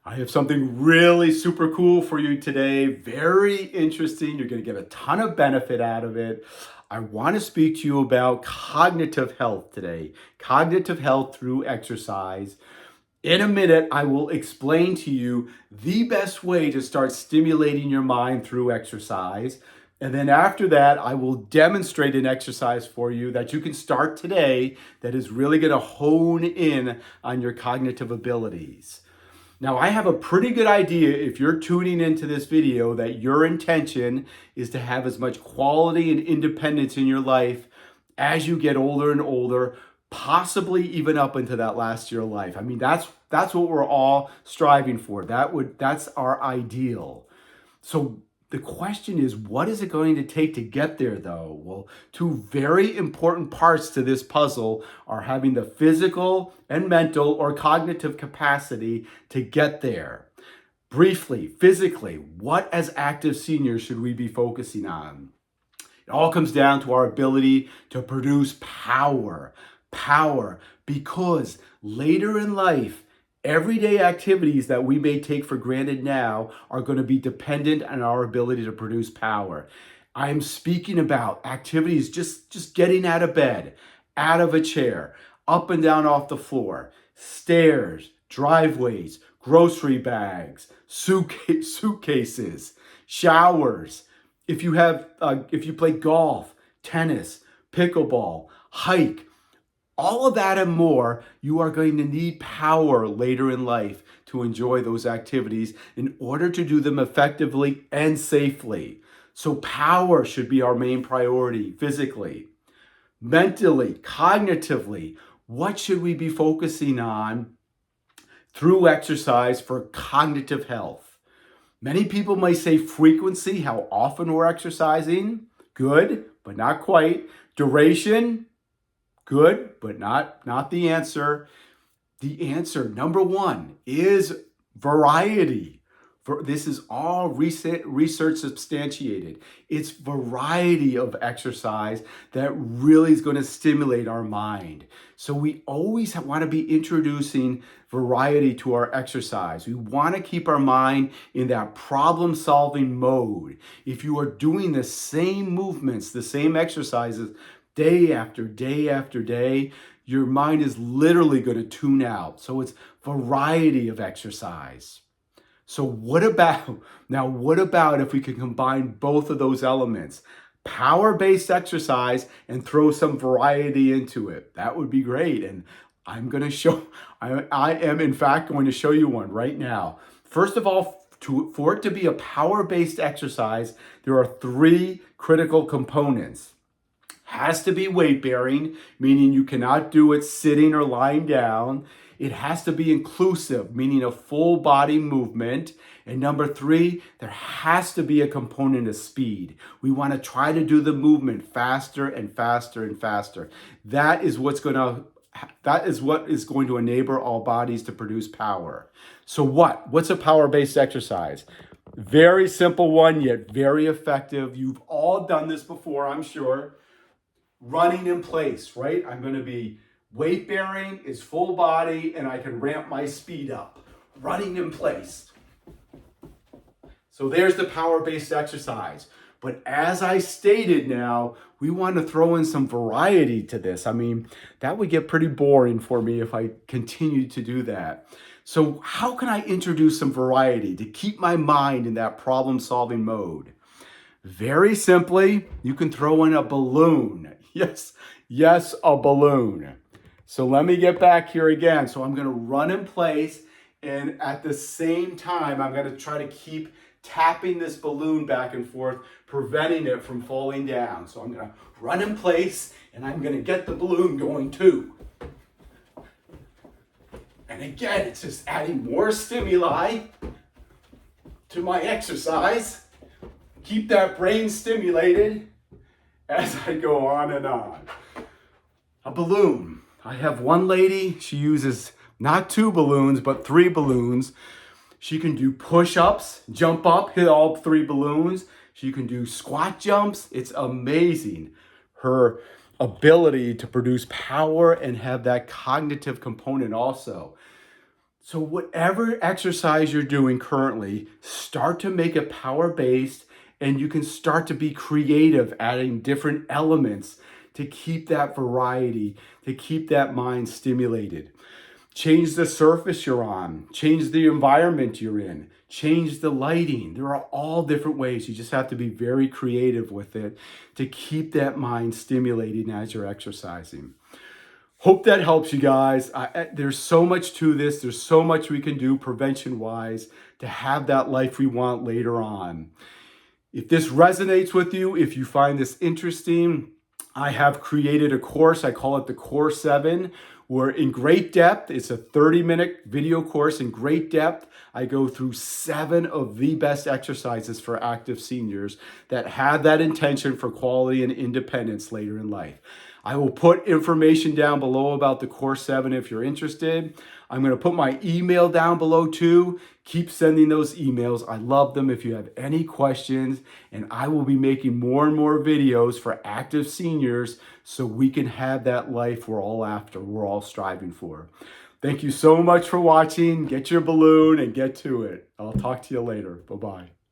I have something really super cool for you today. Very interesting. You're going to get a ton of benefit out of it. I want to speak to you about cognitive health today. Cognitive health through exercise. In a minute, I will explain to you the best way to start stimulating your mind through exercise. And then after that, I will demonstrate an exercise for you that you can start today that is really going to hone in on your cognitive abilities. Now, I have a pretty good idea if you're tuning into this video that your intention is to have as much quality and independence in your life as you get older and older, possibly even up into that last year of life. I mean, that's what we're all striving for. That's our ideal. So the question is, what is it going to take to get there, though? Well, two very important parts to this puzzle are having the physical and mental or cognitive capacity to get there. Briefly, physically, what as active seniors should we be focusing on? It all comes down to our ability to produce power. Power, because later in life, everyday activities that we may take for granted now are going to be dependent on our ability to produce power. I'm speaking about activities just getting out of bed, out of a chair, up and down off the floor, stairs, driveways, grocery bags, suitcases, showers. If you play golf, tennis, pickleball, hike, all of that and more, you are going to need power later in life to enjoy those activities in order to do them effectively and safely. So power should be our main priority physically. Mentally, cognitively, what should we be focusing on through exercise for cognitive health? Many people may say frequency, how often we're exercising, good, but not quite. Duration, good, but not the answer. The answer, number one, is variety. This is all research substantiated. It's variety of exercise that really is going to stimulate our mind. So we always want to be introducing variety to our exercise. We want to keep our mind in that problem-solving mode. If you are doing the same movements, the same exercises, day after day after day, your mind is literally going to tune out. So it's variety of exercise. So what about if we can combine both of those elements? Power-based exercise and throw some variety into it. That would be great. And I am in fact going to show you one right now. First of all, for it to be a power-based exercise, there are three critical components. Has to be weight bearing, meaning you cannot do it sitting or lying down. It has to be inclusive, meaning a full body movement. And number three, there has to be a component of speed. We want to try to do the movement faster and faster and faster. That is what is going to enable all bodies to produce power. So what's a power-based exercise? Very simple one, yet very effective. You've all done this before, I'm sure. Running in place, right? I'm going to be weight bearing, is full body, and I can ramp my speed up. Running in place. So there's the power-based exercise. But as I stated now, we want to throw in some variety to this. I mean, that would get pretty boring for me if I continued to do that. So how can I introduce some variety to keep my mind in that problem-solving mode? Very simply, you can throw in a balloon. Yes, a balloon. So let me get back here again. So I'm going to run in place, and at the same time, I'm going to try to keep tapping this balloon back and forth, preventing it from falling down. So I'm going to run in place, and I'm going to get the balloon going too. And again, it's just adding more stimuli to my exercise. Keep that brain stimulated as I go on and on. A balloon. I have one lady, she uses not 2 balloons, but 3 balloons. She can do push-ups, jump up, hit all 3 balloons. She can do squat jumps. It's amazing, her ability to produce power and have that cognitive component also. So whatever exercise you're doing currently, start to make it power-based, and you can start to be creative, adding different elements to keep that variety, to keep that mind stimulated. Change the surface you're on, change the environment you're in, change the lighting. There are all different ways. You just have to be very creative with it to keep that mind stimulated as you're exercising. Hope that helps you guys. There's so much to this. There's so much we can do prevention-wise to have that life we want later on. If this resonates with you, if you find this interesting, I have created a course. I call it the Core 7. We're in great depth. It's a 30-minute video course in great depth. I go through 7 of the best exercises for active seniors that have that intention for quality and independence later in life. I will put information down below about the Core 7 if you're interested. I'm going to put my email down below too. Keep sending those emails. I love them if you have any questions. And I will be making more and more videos for active seniors so we can have that life we're all after, we're all striving for. Thank you so much for watching. Get your balloon and get to it. I'll talk to you later. Bye-bye.